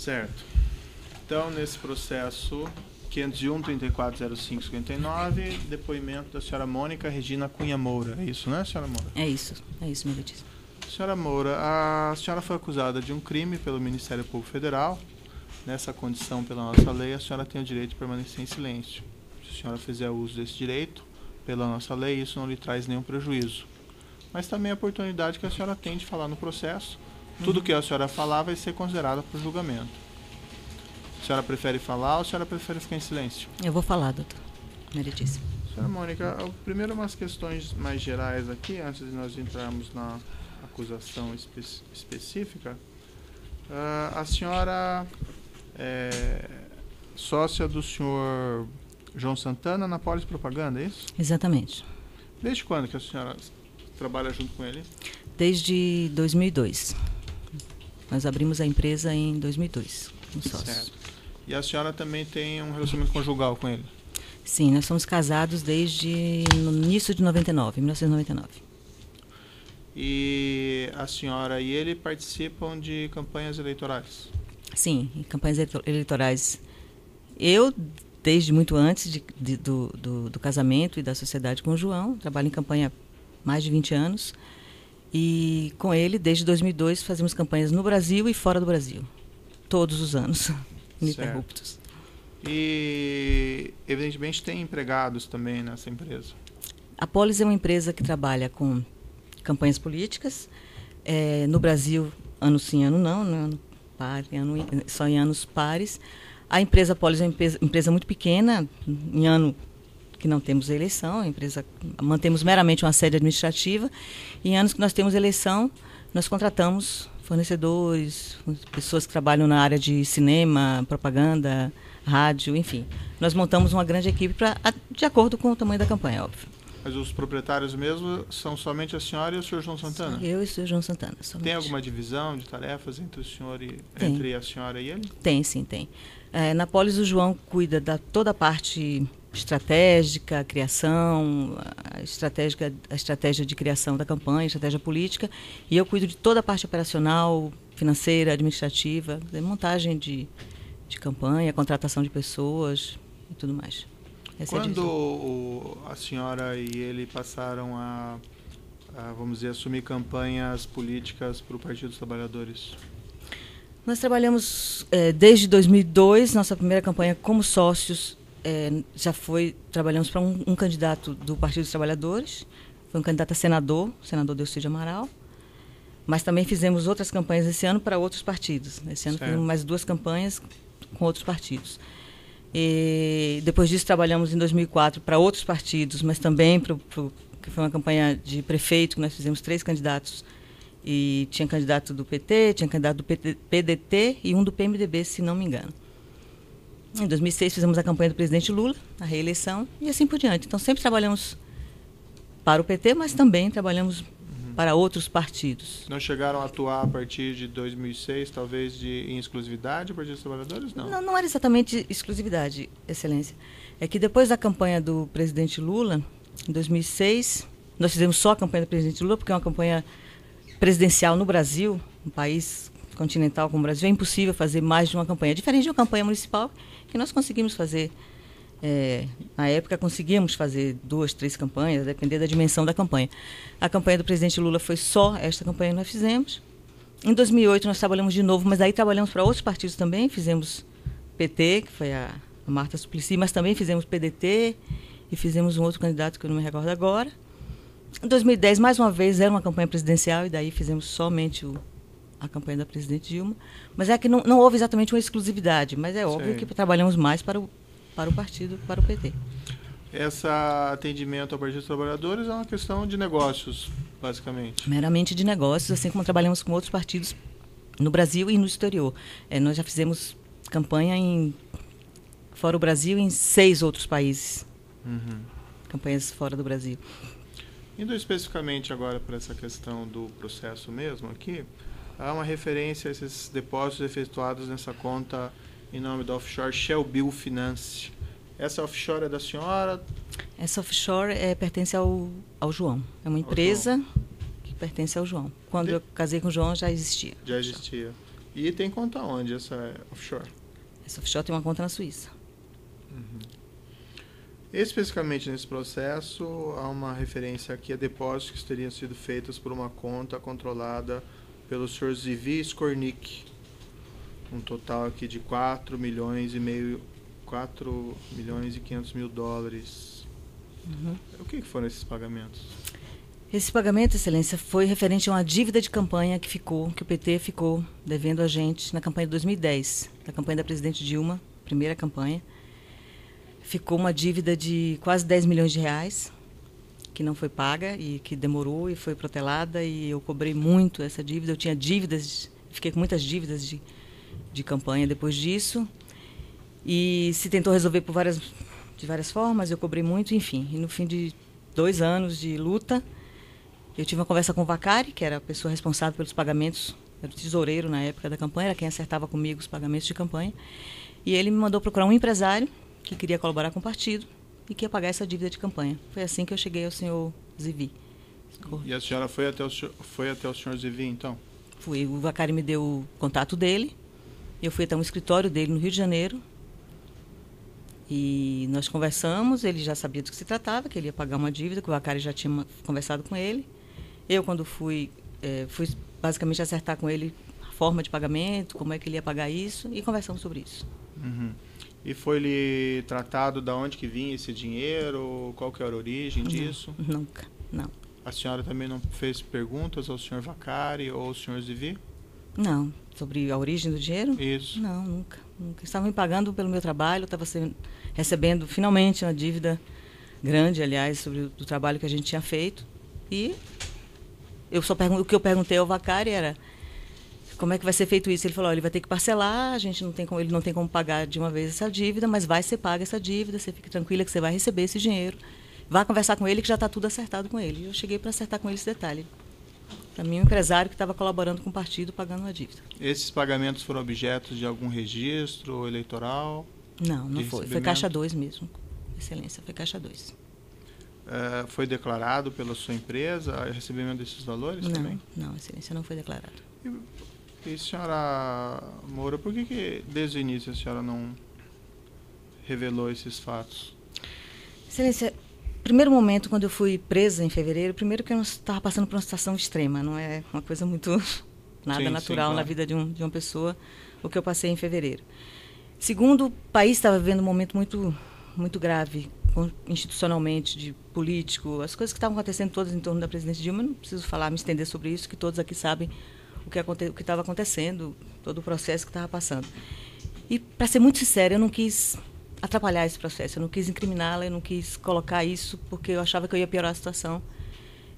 Certo. Então, nesse processo 501-3405-59, depoimento da senhora Mônica Regina Cunha Moura. É isso, né, senhora Moura? É isso, meritíssimo. Senhora Moura, a senhora foi acusada de um crime pelo Ministério Público Federal. Nessa condição, pela nossa lei, a senhora tem o direito de permanecer em silêncio. Se a senhora fizer uso desse direito, pela nossa lei, isso não lhe traz nenhum prejuízo. Mas também a oportunidade que a senhora tem de falar no processo. Tudo que a senhora falar vai ser considerado para o julgamento. A senhora prefere falar ou a senhora prefere ficar em silêncio? Eu vou falar, doutor. Meritíssimo. Senhora Mônica, primeiro umas questões mais gerais aqui, antes de nós entrarmos na acusação específica. A senhora é sócia do senhor João Santana na Polis Propaganda, é isso? Exatamente. Desde quando que a senhora trabalha junto com ele? Desde 2002. Nós abrimos a empresa em 2002, com sócios. Certo. E a senhora também tem um relacionamento conjugal com ele? Sim, nós somos casados desde no início de 1999. E a senhora e ele participam de campanhas eleitorais? Sim, em campanhas eleitorais. Eu, desde muito antes do casamento e da sociedade com o João, trabalho em campanha há mais de 20 anos. E com ele, desde 2002, fazemos campanhas no Brasil e fora do Brasil. Todos os anos, ininterruptos. E, evidentemente, tem empregados também nessa empresa? A Polis é uma empresa que trabalha com campanhas políticas. No Brasil, ano sim, ano não, ano par, só em anos pares. A empresa Polis é uma empresa muito pequena, em ano que não temos eleição, a empresa mantemos meramente uma sede administrativa. Em anos que nós temos eleição, nós contratamos fornecedores, pessoas que trabalham na área de cinema, propaganda, rádio, enfim. Nós montamos uma grande equipe de acordo com o tamanho da campanha, óbvio. Mas os proprietários mesmo são somente a senhora e o senhor João Santana? Eu e o senhor João Santana. Somente. Tem alguma divisão de tarefas entre o senhor entre a senhora e ele? Tem, sim, tem. Na Polis, o João cuida da toda a parte estratégica, criação, a estratégia de criação da campanha, estratégia política, e eu cuido de toda a parte operacional, financeira, administrativa, montagem de campanha, contratação de pessoas e tudo mais. Quando a senhora e ele passaram vamos dizer, assumir campanhas políticas para o Partido dos Trabalhadores? Nós trabalhamos desde 2002, nossa primeira campanha como sócios, trabalhamos para um candidato do Partido dos Trabalhadores, foi um candidato a senador, o senador Delcídio Amaral, mas também fizemos outras campanhas esse ano para outros partidos. Esse ano fizemos mais 2 campanhas com outros partidos. E depois disso trabalhamos em 2004 para outros partidos, mas também que foi uma campanha de prefeito, que nós fizemos 3 candidatos, e tinha candidato do PT, tinha candidato do PDT e um do PMDB, se não me engano. Em 2006 fizemos a campanha do presidente Lula, a reeleição, e assim por diante. Então sempre trabalhamos para o PT, mas também trabalhamos para outros partidos. Não chegaram a atuar a partir de 2006, talvez em exclusividade, o Partido dos Trabalhadores? Não era exatamente exclusividade, Excelência. É que depois da campanha do presidente Lula, em 2006, nós fizemos só a campanha do presidente Lula, porque é uma campanha presidencial no Brasil, um país continental como o Brasil, é impossível fazer mais de uma campanha. Diferente de uma campanha municipal, que nós conseguimos fazer, na época conseguíamos fazer 2, 3 campanhas, depender da dimensão da campanha. A campanha do presidente Lula foi só esta campanha que nós fizemos. Em 2008 nós trabalhamos de novo, mas aí trabalhamos para outros partidos também, fizemos PT, que foi a Marta Suplicy, mas também fizemos PDT e fizemos um outro candidato que eu não me recordo agora. Em 2010, mais uma vez, era uma campanha presidencial e daí fizemos somente a campanha da presidente Dilma. Mas é que não houve exatamente uma exclusividade, mas é óbvio que trabalhamos mais para o partido, para o PT. Esse atendimento ao Partido dos Trabalhadores é uma questão de negócios, basicamente. Meramente de negócios, assim como trabalhamos com outros partidos no Brasil e no exterior. Nós já fizemos campanha fora o Brasil em 6 outros países. Campanhas fora do Brasil. Indo especificamente agora para essa questão do processo mesmo aqui, há uma referência a esses depósitos efetuados nessa conta em nome da offshore Shell Bill Finance. Essa offshore é da senhora? Essa offshore pertence ao João. É uma empresa que pertence ao João. Quando eu casei com o João, já existia. Já existia. E tem conta onde essa offshore? Essa offshore tem uma conta na Suíça. Especificamente nesse processo, há uma referência aqui a depósitos que teriam sido feitos por uma conta controlada pelo Sr. Zivi Skornik. Um total aqui de 4 milhões e 500 mil dólares. O que foram esses pagamentos? Esse pagamento, Excelência, foi referente a uma dívida de campanha que o PT ficou devendo a gente na campanha de 2010, na campanha da presidente Dilma, primeira campanha. Ficou uma dívida de quase 10 milhões de reais, que não foi paga e que demorou e foi protelada, e eu cobrei muito essa dívida. Eu tinha dívidas, fiquei com muitas dívidas de campanha depois disso, e se tentou resolver de várias formas, eu cobrei muito, enfim. E no fim de 2 anos de luta, eu tive uma conversa com o Vacari, que era a pessoa responsável pelos pagamentos, era o tesoureiro na época da campanha, era quem acertava comigo os pagamentos de campanha, e ele me mandou procurar um empresário que queria colaborar com o partido e que ia pagar essa dívida de campanha. Foi assim que eu cheguei ao senhor Zivi. E a senhora foi até o senhor Zivi, então? Fui. O Vacari me deu o contato dele. Eu fui até um escritório dele no Rio de Janeiro. E nós conversamos. Ele já sabia do que se tratava, que ele ia pagar uma dívida, que o Vacari já tinha conversado com ele. Eu, quando fui basicamente acertar com ele a forma de pagamento, como é que ele ia pagar isso, e conversamos sobre isso. E foi-lhe tratado de onde que vinha esse dinheiro? Qual que era a origem disso? Nunca, não. A senhora também não fez perguntas ao senhor Vacari ou ao senhor Zivi? Não. Sobre a origem do dinheiro? Isso. Não, nunca. Estavam me pagando pelo meu trabalho, eu estava recebendo finalmente uma dívida grande, aliás, sobre o trabalho que a gente tinha feito. E o que eu perguntei ao Vacari era: como é que vai ser feito isso? Ele falou: ele vai ter que parcelar, ele não tem como pagar de uma vez essa dívida, mas vai ser paga essa dívida, você fique tranquila que você vai receber esse dinheiro. Vá conversar com ele que já está tudo acertado com ele. E eu cheguei para acertar com ele esse detalhe. Para mim, um empresário que estava colaborando com o partido, pagando uma dívida. Esses pagamentos foram objetos de algum registro eleitoral? Não foi. Foi Caixa 2 mesmo. Excelência, foi Caixa 2. Foi declarado pela sua empresa o recebimento desses valores também? Não, Excelência, não foi declarado. E senhora Moura, por que desde o início a senhora não revelou esses fatos? Excelência, primeiro momento, quando eu fui presa em fevereiro, primeiro que eu estava passando por uma situação extrema, não é uma coisa muito natural claro. Na vida de uma pessoa, o que eu passei em fevereiro. Segundo, o país estava vivendo um momento muito, muito grave, institucionalmente, de político, as coisas que estavam acontecendo todas em torno da presidente Dilma, eu não preciso me estender sobre isso, que todos aqui sabem o que estava acontecendo, todo o processo que estava passando. E, para ser muito sincera, eu não quis atrapalhar esse processo, eu não quis incriminá-la, eu não quis colocar isso, porque eu achava que eu ia piorar a situação,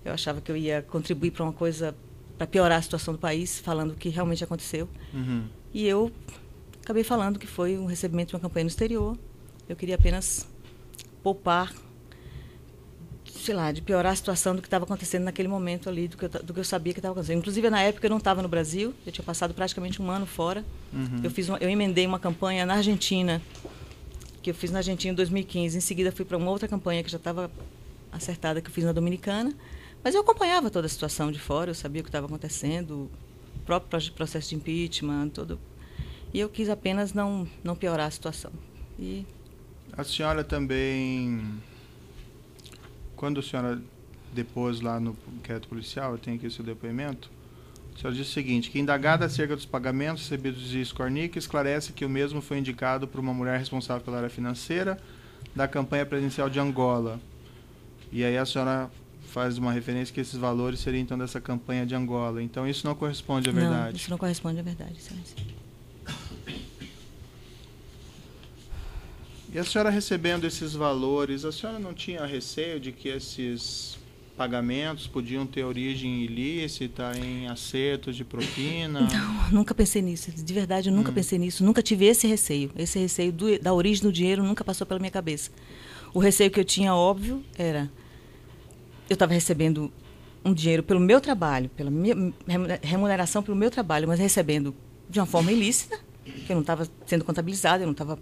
eu achava que eu ia contribuir para uma coisa, para piorar a situação do país, falando o que realmente aconteceu. E eu acabei falando que foi um recebimento de uma campanha no exterior, eu queria apenas poupar, de piorar a situação do que estava acontecendo naquele momento ali, do que eu sabia que estava acontecendo. Inclusive, na época, eu não estava no Brasil, eu tinha passado praticamente um ano fora. Eu emendei uma campanha na Argentina, que eu fiz na Argentina em 2015. Em seguida, fui para uma outra campanha que já estava acertada, que eu fiz na Dominicana. Mas eu acompanhava toda a situação de fora, eu sabia o que estava acontecendo, o próprio processo de impeachment, todo. E eu quis apenas não piorar a situação. E a senhora também, quando a senhora depôs lá no inquérito policial, eu tenho aqui o seu depoimento, a senhora disse o seguinte, que indagada acerca dos pagamentos recebidos de Skornik, esclarece que o mesmo foi indicado por uma mulher responsável pela área financeira da campanha presidencial de Angola. E aí a senhora faz uma referência que esses valores seriam, então, dessa campanha de Angola. Então, isso não corresponde à verdade. Não, isso não corresponde à verdade, Excelência. E a senhora recebendo esses valores, a senhora não tinha receio de que esses pagamentos podiam ter origem ilícita, em acertos de propina? Não, nunca pensei nisso. De verdade, eu nunca pensei nisso. Nunca tive esse receio. Esse receio da origem do dinheiro nunca passou pela minha cabeça. O receio que eu tinha, óbvio, era... Eu estava recebendo um dinheiro pelo meu trabalho, pela minha remuneração pelo meu trabalho, mas recebendo de uma forma ilícita, que eu não estava sendo contabilizada, eu não estava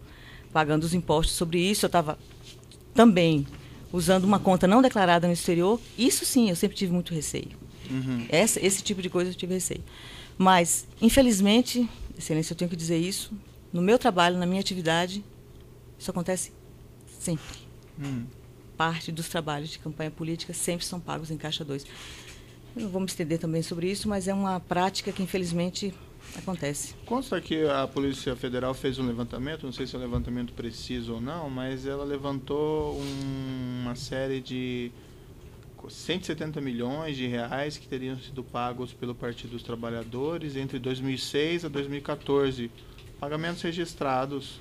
pagando os impostos sobre isso, eu estava também usando uma conta não declarada no exterior. Isso sim, eu sempre tive muito receio. Esse tipo de coisa eu tive receio. Mas, infelizmente, Excelência, eu tenho que dizer isso. No meu trabalho, na minha atividade, isso acontece sempre. Parte dos trabalhos de campanha política sempre são pagos em Caixa 2. Eu não vou me estender também sobre isso, mas é uma prática que, infelizmente, acontece. Consta que a Polícia Federal fez um levantamento, não sei se é um levantamento preciso ou não, mas ela levantou uma série de 170 milhões de reais que teriam sido pagos pelo Partido dos Trabalhadores entre 2006 a 2014. Pagamentos registrados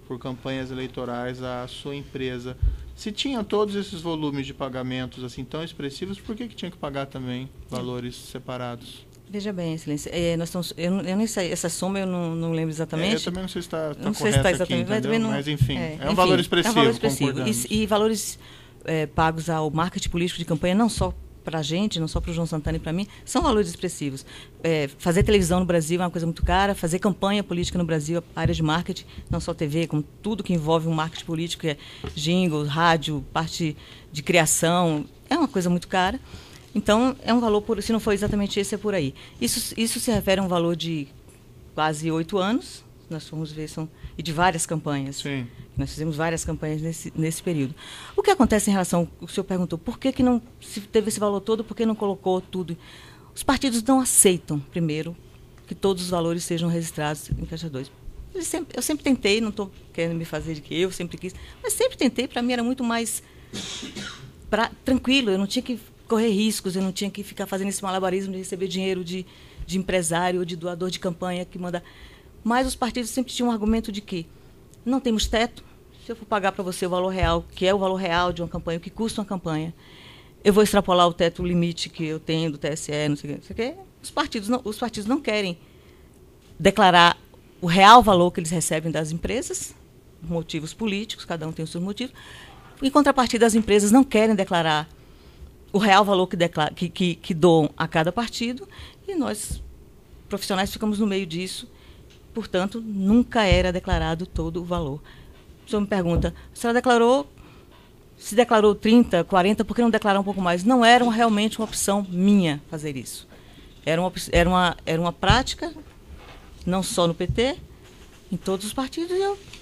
por campanhas eleitorais à sua empresa. Se tinha todos esses volumes de pagamentos assim tão expressivos, por que tinha que pagar também valores separados? Veja bem, Excelência, nós estamos, eu nem sei, essa soma eu não lembro exatamente. Eu também não sei se está não sei se está exatamente, aqui, mas enfim, é um valor expressivo. É um valor expressivo. E valores pagos ao marketing político de campanha, não só para a gente, não só para o João Santana e para mim, são valores expressivos. Fazer televisão no Brasil é uma coisa muito cara, fazer campanha política no Brasil, a área de marketing, não só TV, como tudo que envolve um marketing político, que é jingle, rádio, parte de criação, é uma coisa muito cara. Então, é um valor, se não for exatamente esse, é por aí. Isso se refere a um valor de quase 8 anos, nós fomos ver, e de várias campanhas. Sim. Nós fizemos várias campanhas nesse período. O que acontece em relação, o senhor perguntou, por que não se teve esse valor todo, por que não colocou tudo? Os partidos não aceitam, primeiro, que todos os valores sejam registrados em Caixa 2. Eu sempre tentei, não estou querendo me fazer de que eu sempre quis, mas sempre tentei, para mim era muito mais tranquilo, eu não tinha que correr riscos, eu não tinha que ficar fazendo esse malabarismo de receber dinheiro de empresário ou de doador de campanha que manda. Mas os partidos sempre tinham um argumento de que não temos teto, se eu for pagar para você o valor real, que é o valor real de uma campanha, o que custa uma campanha, eu vou extrapolar o teto limite que eu tenho do TSE, não sei o que. Os partidos não querem declarar o real valor que eles recebem das empresas, motivos políticos, cada um tem os seus motivos. Em contrapartida, as empresas não querem declarar o real valor que doam a cada partido, e nós, profissionais, ficamos no meio disso. Portanto, nunca era declarado todo o valor. O senhor me pergunta, a senhora se declarou 30, 40, por que não declarar um pouco mais? Não era realmente uma opção minha fazer isso. Era uma prática, não só no PT, em todos os partidos, e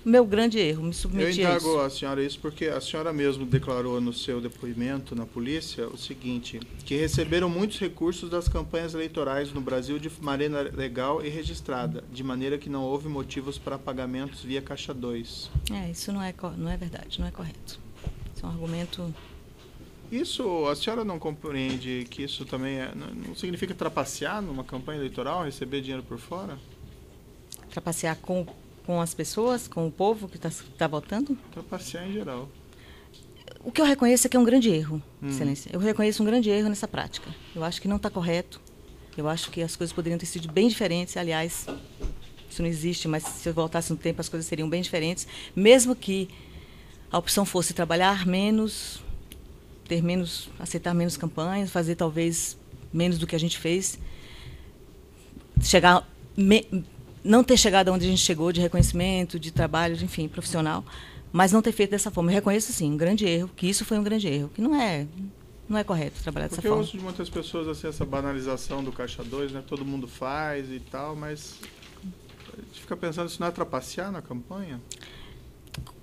meu grande erro, me submeti a isso. Eu indago a senhora isso porque a senhora mesmo declarou no seu depoimento na polícia o seguinte, que receberam muitos recursos das campanhas eleitorais no Brasil de maneira legal e registrada, de maneira que não houve motivos para pagamentos via Caixa 2. Isso não é verdade, não é correto. Isso é um argumento... Isso, a senhora não compreende que isso também não significa trapacear numa campanha eleitoral, receber dinheiro por fora? Trapacear com as pessoas, com o povo que está votando? Trapacear em geral. O que eu reconheço é que é um grande erro, Excelência. Eu reconheço um grande erro nessa prática. Eu acho que não está correto. Eu acho que as coisas poderiam ter sido bem diferentes. Aliás, isso não existe, mas se eu voltasse no tempo, as coisas seriam bem diferentes. Mesmo que a opção fosse trabalhar menos, aceitar menos campanhas, fazer talvez menos do que a gente fez, não ter chegado onde a gente chegou, de reconhecimento, de trabalho, enfim, profissional, mas não ter feito dessa forma. Eu reconheço, sim, um grande erro, que isso foi um grande erro, que não é correto trabalhar dessa forma. Porque eu ouço de muitas pessoas assim, essa banalização do Caixa 2, né? Todo mundo faz e tal, mas a gente fica pensando, isso não é trapacear na campanha?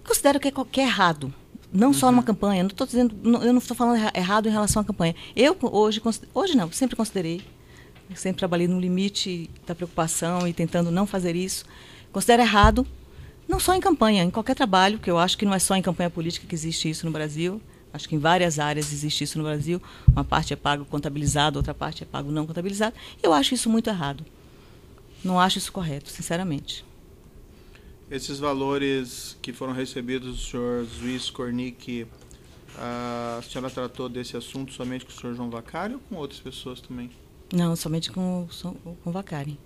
Considero que é errado. Não só numa campanha, eu não estou falando errado em relação à campanha. Eu hoje não, sempre considerei. Eu sempre trabalhei no limite da preocupação e tentando não fazer isso. Considero errado, não só em campanha, em qualquer trabalho, que eu acho que não é só em campanha política que existe isso no Brasil. Acho que em várias áreas existe isso no Brasil. Uma parte é pago contabilizado, outra parte é pago não contabilizado. Eu acho isso muito errado. Não acho isso correto, sinceramente. Esses valores que foram recebidos do senhor Luiz Cornic, a senhora tratou desse assunto somente com o senhor João Vacari ou com outras pessoas também? Não, somente com o Vacari.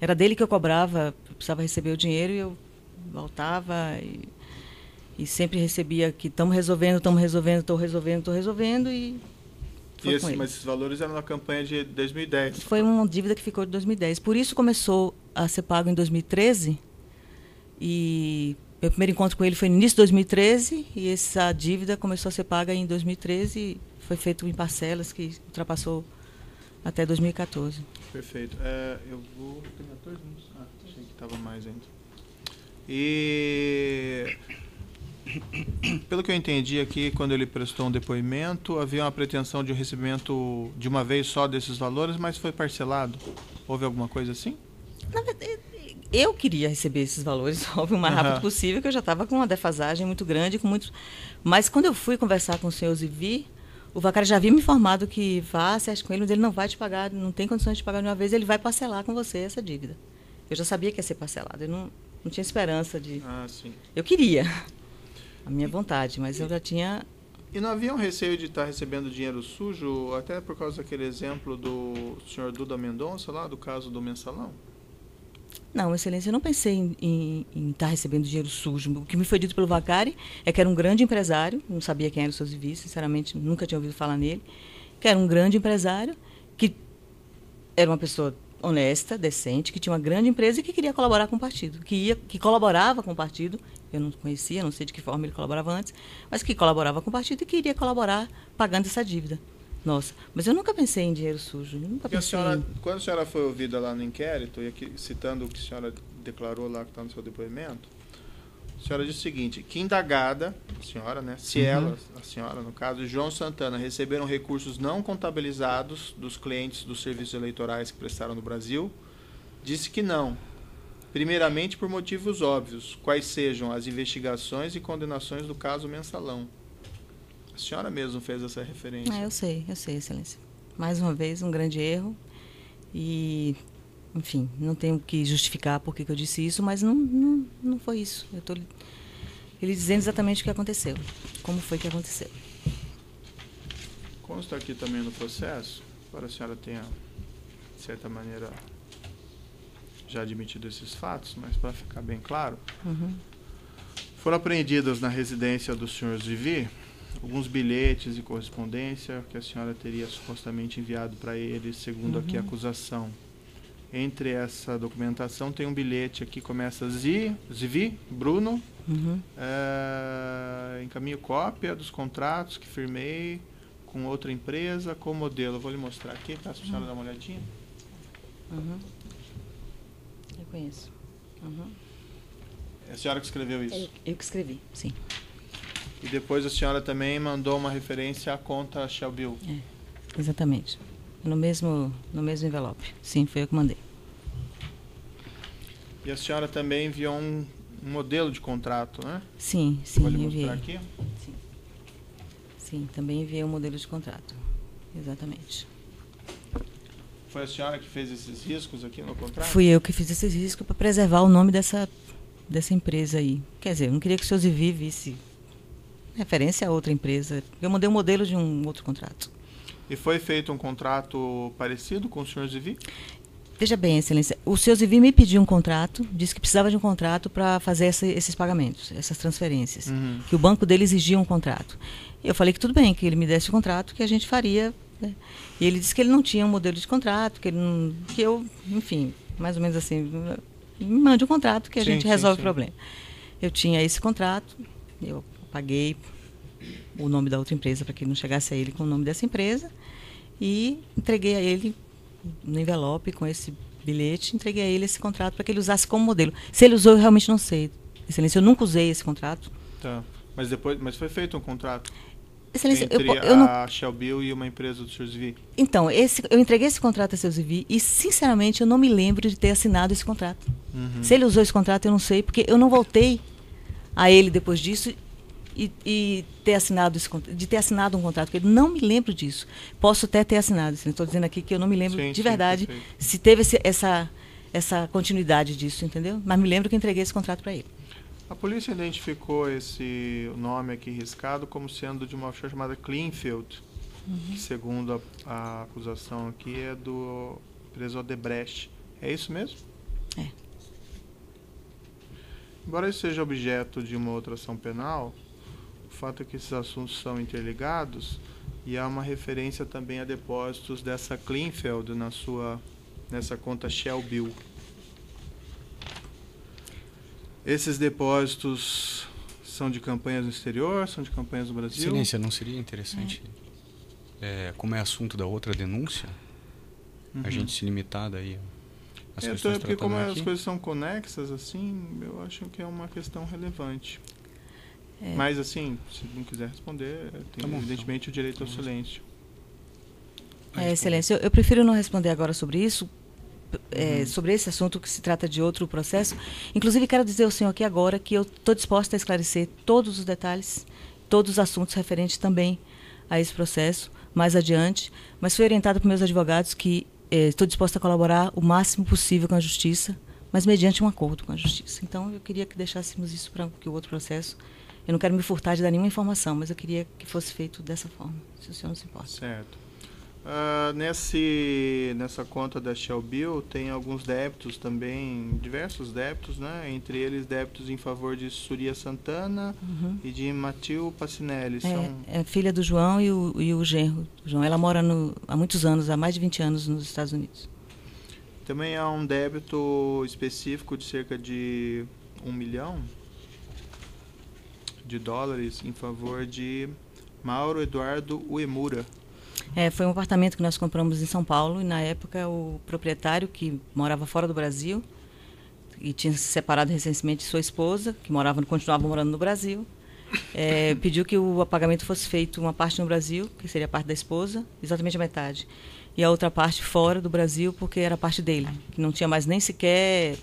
Era dele que eu cobrava, eu precisava receber o dinheiro e eu voltava e sempre recebia que estamos resolvendo, estou resolvendo e foi com ele. Mas esses valores eram na campanha de 2010? Foi uma dívida que ficou de 2010. Por isso começou a ser pago em 2013 e meu primeiro encontro com ele foi no início de 2013 e essa dívida começou a ser paga em 2013 e foi feito em parcelas que ultrapassou até 2014. Perfeito. Eu vou... Tem 14 minutos? Achei que estava mais ainda. E... Pelo que eu entendi aqui, quando ele prestou um depoimento, havia uma pretensão de um recebimento de uma vez só desses valores, mas foi parcelado. Houve alguma coisa assim? Na verdade, eu queria receber esses valores, óbvio, o mais rápido possível, que eu já estava com uma defasagem muito grande, mas quando eu fui conversar com o senhor Zivi, o Vacari já havia me informado que vá, se acha com ele, mas ele não vai te pagar, não tem condições de pagar de uma vez, ele vai parcelar com você essa dívida. Eu já sabia que ia ser parcelado, eu não tinha esperança de... Sim. Eu queria, a minha vontade, mas eu já tinha... E não havia um receio de estar recebendo dinheiro sujo, até por causa daquele exemplo do senhor Duda Mendonça, lá, do caso do mensalão? Não, Excelência, eu não pensei em estar recebendo dinheiro sujo. O que me foi dito pelo Vacari é que era um grande empresário, não sabia quem era o seu Zivi, sinceramente, nunca tinha ouvido falar nele, que era um grande empresário, que era uma pessoa honesta, decente, que tinha uma grande empresa e que queria colaborar com o partido, que colaborava com o partido. Eu não conhecia, não sei de que forma ele colaborava antes, mas que colaborava com o partido e queria colaborar pagando essa dívida. Nossa, mas eu nunca pensei em dinheiro sujo. Nunca pensei quando a senhora foi ouvida lá no inquérito, e aqui, citando o que a senhora declarou lá, que está no seu depoimento, a senhora disse o seguinte, que indagada, a senhora, né, se ela, a senhora, no caso, e João Santana, receberam recursos não contabilizados dos clientes dos serviços eleitorais que prestaram no Brasil, disse que não. Primeiramente por motivos óbvios, quais sejam as investigações e condenações do caso mensalão. A senhora mesmo fez essa referência. Eu sei, Excelência. Mais uma vez, um grande erro. E, enfim, não tenho que justificar por que eu disse isso, mas não foi isso. Eu estou lhe dizendo exatamente o que aconteceu. Como foi que aconteceu. Consta aqui também no processo, para a senhora tenha, de certa maneira, já admitido esses fatos, mas para ficar bem claro, foram apreendidas na residência do senhor Zivi alguns bilhetes e correspondência que a senhora teria supostamente enviado para ele, segundo aqui a acusação. Entre essa documentação tem um bilhete aqui, começa Zivi, Bruno, encaminho cópia dos contratos que firmei com outra empresa, com modelo. Eu vou lhe mostrar aqui, tá? Se a senhora dá uma olhadinha. Eu conheço. É a senhora que escreveu isso? Eu que escrevi, sim. E depois a senhora também mandou uma referência à conta Shell Bill. Exatamente. No mesmo envelope. Sim, foi eu que mandei. E a senhora também enviou um modelo de contrato, né? Sim, Vou lhe enviei. mostrar aqui. Sim, também enviei um modelo de contrato. Exatamente. Foi a senhora que fez esses riscos aqui no contrato? Fui eu que fiz esses riscos para preservar o nome dessa empresa aí. Quer dizer, eu não queria que o senhor Zivi visse referência a outra empresa. Eu mandei um modelo de um outro contrato. E foi feito um contrato parecido com o senhor Zivi? Veja bem, Excelência, o senhor Zivi me pediu um contrato, disse que precisava de um contrato para fazer esses pagamentos, essas transferências, que o banco dele exigia um contrato. Eu falei que tudo bem, que ele me desse o contrato, que a gente faria, né? E ele disse que ele não tinha um modelo de contrato, que eu, enfim, mais ou menos assim, me mande um contrato que a gente resolve o problema. Eu tinha esse contrato, eu paguei o nome da outra empresa para que não chegasse a ele com o nome dessa empresa e entreguei a ele no envelope com esse bilhete, entreguei a ele esse contrato para que ele usasse como modelo. Se ele usou, eu realmente não sei, Excelência, eu nunca usei esse contrato. Tá, mas foi feito um contrato Excelência, entre eu não... a Shell Bill e uma empresa do Sr. Zivi? Então, eu entreguei esse contrato a Sr. Zivi e, sinceramente, eu não me lembro de ter assinado esse contrato. Se ele usou esse contrato, eu não sei, porque eu não voltei a ele depois disso e ter assinado um contrato com ele. Não me lembro disso. Posso até ter assinado. Estou dizendo aqui que eu não me lembro de verdade se teve essa continuidade disso, entendeu? Mas me lembro que entreguei esse contrato para ele. A polícia identificou esse nome aqui riscado como sendo de uma offshore chamada Cleanfield, que, segundo a acusação aqui, é do empresa Odebrecht. É isso mesmo? É. Embora isso seja objeto de uma outra ação penal, o fato é que esses assuntos são interligados e há uma referência também a depósitos dessa Cleanfield nessa conta Shell Bill. Esses depósitos são de campanhas no exterior, são de campanhas no Brasil? Excelência, não seria interessante, como é assunto da outra denúncia, a gente se limitar daí às questões Porque como tratadas as aqui. coisas são conexas, assim, eu acho que é uma questão relevante. Mas, assim, se não quiser responder, tem evidentemente o direito ao silêncio. Excelência, eu prefiro não responder agora sobre isso, sobre esse assunto, que se trata de outro processo. Inclusive, quero dizer ao senhor aqui agora que eu estou disposta a esclarecer todos os detalhes, todos os assuntos referentes também a esse processo, mais adiante, mas fui orientada por meus advogados que estou disposta a colaborar o máximo possível com a Justiça, mas mediante um acordo com a Justiça. Então, eu queria que deixássemos isso para que o outro processo... Eu não quero me furtar de dar nenhuma informação, mas eu queria que fosse feito dessa forma, se o senhor não se importa. Certo. Nessa conta da Shell Bill tem alguns débitos também, diversos débitos, né? Entre eles débitos em favor de Surya Santana e de Matil Passinelli. É filha do João e o genro do João. Ela mora há muitos anos, há mais de 20 anos nos Estados Unidos. Também há um débito específico de cerca de $1 milhão em favor de Mauro Eduardo Uemura. Foi um apartamento que nós compramos em São Paulo e, na época, o proprietário, que morava fora do Brasil e tinha se separado recentemente de sua esposa, que continuava morando no Brasil, pediu que o pagamento fosse feito uma parte no Brasil, que seria a parte da esposa, exatamente a metade, e a outra parte fora do Brasil, porque era a parte dele, que não tinha mais nem sequer,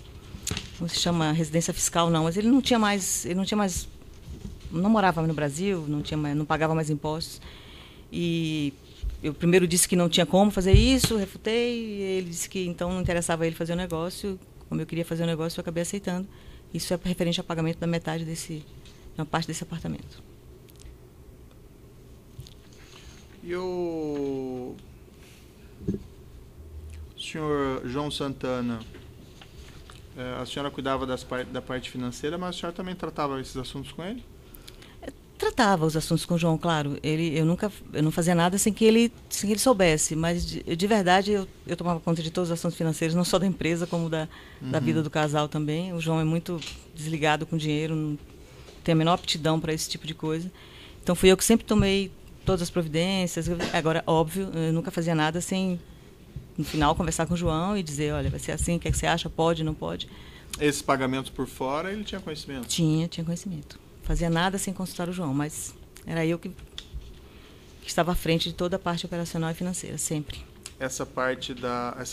como se chama, residência fiscal, não, mas ele não morava no Brasil, não pagava mais impostos. E eu primeiro disse que não tinha como fazer isso, refutei, e ele disse que então não interessava ele fazer o negócio. Como eu queria fazer o negócio, eu acabei aceitando. Isso é referente ao pagamento da metade uma parte desse apartamento. E o senhor João Santana, a senhora cuidava da parte financeira, mas a senhora também tratava esses assuntos com ele? Tratava os assuntos com o João, claro. Eu não fazia nada sem que ele soubesse, mas de verdade eu tomava conta de todos os assuntos financeiros, não só da empresa, como da vida do casal também. O João é muito desligado com dinheiro, não tem a menor aptidão para esse tipo de coisa. Então fui eu que sempre tomei todas as providências. Agora, óbvio, eu nunca fazia nada sem, no final, conversar com o João e dizer, olha, vai ser assim, o que é que você acha? Pode, não pode? Esses pagamentos por fora, ele tinha conhecimento? Tinha conhecimento. Fazia nada sem consultar o João, mas era eu que estava à frente de toda a parte operacional e financeira, sempre. Essa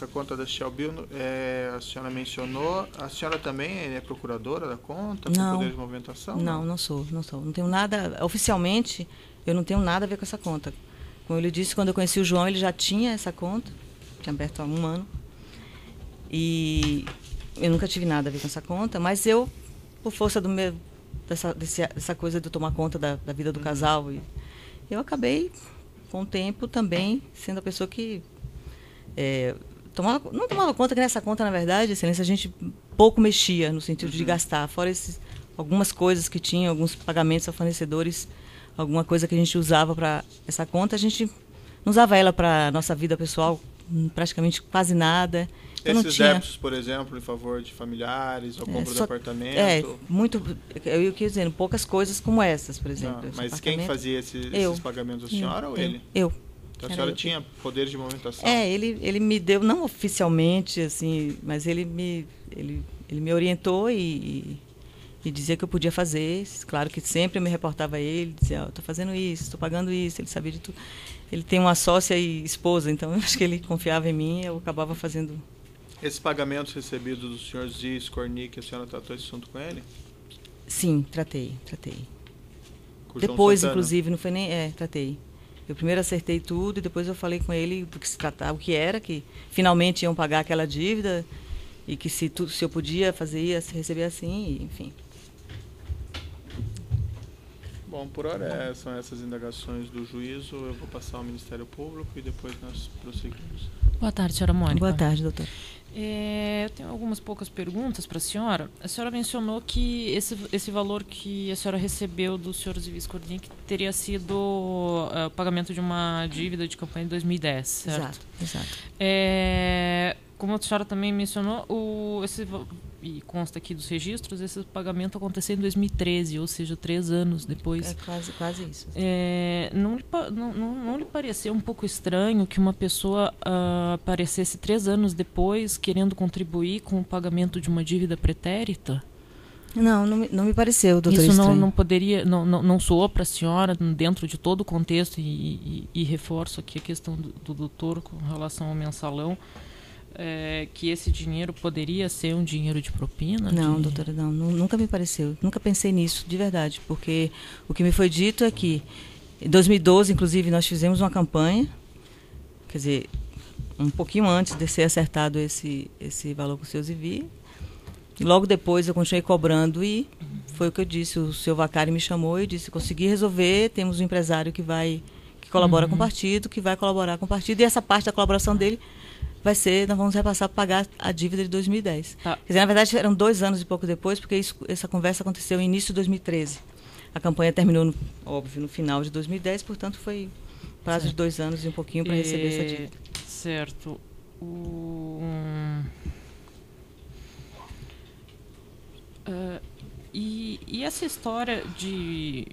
conta da Shell Bill, a senhora mencionou, a senhora também é procuradora da conta, com poder de movimentação? Não sou. Não tenho nada, oficialmente, eu não tenho nada a ver com essa conta. Como ele disse, quando eu conheci o João, ele já tinha essa conta, tinha aberto há 1 ano, e eu nunca tive nada a ver com essa conta, mas eu, por força dessa coisa de tomar conta da vida do casal, e eu acabei, com o tempo, também sendo a pessoa que não tomava conta, que nessa conta, na verdade, Excelência, a gente pouco mexia no sentido de gastar, fora algumas coisas que tinha, alguns pagamentos a fornecedores, alguma coisa que a gente usava para essa conta, a gente não usava ela para a nossa vida pessoal, praticamente quase nada. Esses débitos, por exemplo, em favor de familiares, ou compra de apartamento? Eu quis dizer, poucas coisas como essas, por exemplo. Mas quem fazia esses pagamentos, a senhora ou ele? Eu. Então a senhora tinha poder de movimentação? Ele me deu, não oficialmente, assim, mas ele me orientou e dizia que eu podia fazer. Claro que sempre me reportava a ele, dizia, estou fazendo isso, estou pagando isso, ele sabia de tudo. Ele tem uma sócia e esposa, então eu acho que ele confiava em mim e eu acabava fazendo. Esses pagamentos recebidos do senhor Ziz Kornick, a senhora tratou esse assunto com ele? Sim, tratei. Depois, inclusive, não foi nem... tratei. Eu primeiro acertei tudo e depois eu falei com ele do que se tratava, o que era, que finalmente iam pagar aquela dívida e que se eu podia fazer, receber assim, enfim. Bom, por hora são essas indagações do juízo. Eu vou passar ao Ministério Público e depois nós prosseguimos. Boa tarde, senhora Mônica. Boa tarde, doutor. Eu tenho algumas poucas perguntas para a senhora. A senhora mencionou que esse valor que a senhora recebeu do senhor Ziz Kornick teria sido o pagamento de uma dívida de campanha de 2010, certo? Exato. como a senhora também mencionou, e consta aqui dos registros, esse pagamento aconteceu em 2013, ou seja, 3 anos depois. É quase isso. Não lhe pareceu um pouco estranho que uma pessoa aparecesse 3 anos depois querendo contribuir com o pagamento de uma dívida pretérita? Não me pareceu, doutora. Isso estranho. não poderia, não soou para a senhora, dentro de todo o contexto, e reforço aqui a questão do doutor com relação ao mensalão, que esse dinheiro poderia ser um dinheiro de propina? Não, doutora, nunca me pareceu. Nunca pensei nisso, de verdade. Porque o que me foi dito é que, em 2012, inclusive, nós fizemos uma campanha, quer dizer, um pouquinho antes de ser acertado esse valor com o seu Zivi. Logo depois eu continuei cobrando e foi o que eu disse. O seu Vacari me chamou e disse: consegui resolver, temos um empresário que colabora com o partido, que vai colaborar com o partido, e essa parte da colaboração dele vai ser, nós vamos repassar para pagar a dívida de 2010. Tá. Quer dizer, na verdade, eram 2 anos e pouco depois, porque essa conversa aconteceu no início de 2013. A campanha terminou, óbvio, no final de 2010, portanto, foi prazo de 2 anos e um pouquinho para receber essa dívida. Certo. E essa história de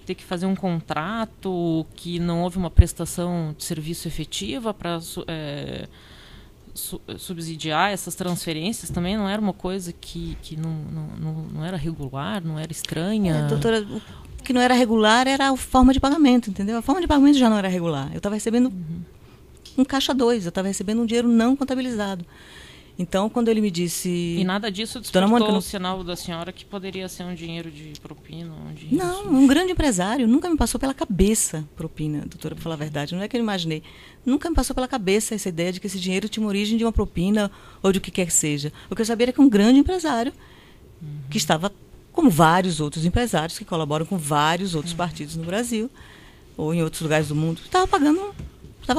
ter que fazer um contrato que não houve uma prestação de serviço efetiva para subsidiar essas transferências também não era uma coisa que não era regular, não era estranha? Doutora, o que não era regular era a forma de pagamento, entendeu? A forma de pagamento já não era regular. Eu estava recebendo um caixa 2, eu estava recebendo um dinheiro não contabilizado. Então, quando ele me disse... E nada disso despertou o sinal da senhora que poderia ser um dinheiro de propina? Um grande empresário. Nunca me passou pela cabeça propina, doutora, para falar a verdade. Não é que eu imaginei. Nunca me passou pela cabeça essa ideia de que esse dinheiro tinha uma origem de uma propina ou de o que quer que seja. O que eu sabia era que um grande empresário, que estava, como vários outros empresários, que colaboram com vários outros partidos no Brasil, ou em outros lugares do mundo, estava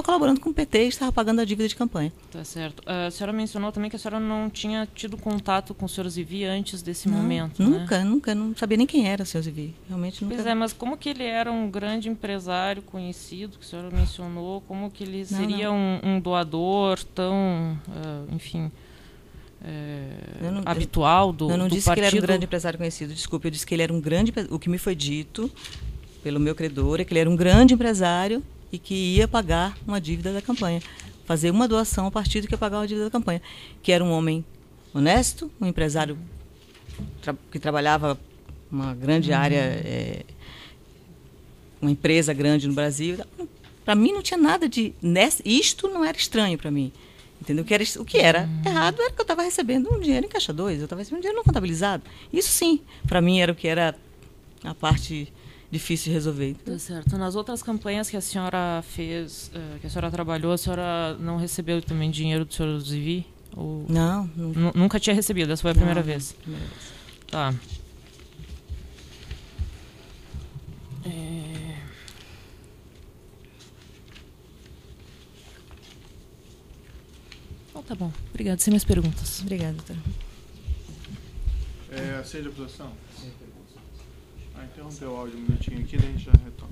colaborando com o PT e estava pagando a dívida de campanha. Tá certo. A senhora mencionou também que a senhora não tinha tido contato com o senhor Zivi antes desse momento, nunca, né? Nunca. Não sabia nem quem era o senhor Zivi. Realmente nunca. Pois é, mas como que ele era um grande empresário conhecido, que a senhora mencionou, como que ele seria um doador tão, enfim, habitual do partido? Eu não disse que ele era um grande empresário conhecido. Desculpe, eu disse que ele era um grande... O que me foi dito pelo meu credor é que ele era um grande empresário e que ia pagar uma dívida da campanha, fazer uma doação ao partido que ia pagar uma dívida da campanha, que era um homem honesto, um empresário que trabalhava uma grande área, uma empresa grande no Brasil. Para mim não tinha nada de... Isto não era estranho para mim. Entendeu? O que era errado era que eu estava recebendo um dinheiro em caixa 2, eu estava recebendo um dinheiro não contabilizado. Isso sim, para mim era o que era a parte difícil de resolver. Tá certo. Nas outras campanhas que a senhora fez, que a senhora trabalhou, a senhora não recebeu também dinheiro do senhor Zivi? Ou... Não. Nunca tinha recebido, essa foi a primeira vez. Primeira vez. Tá. Então tá bom. Obrigada. Sem mais perguntas. Obrigada, doutora. Acende a posição? Interrompeu o áudio um minutinho aqui, daí a gente já retoma.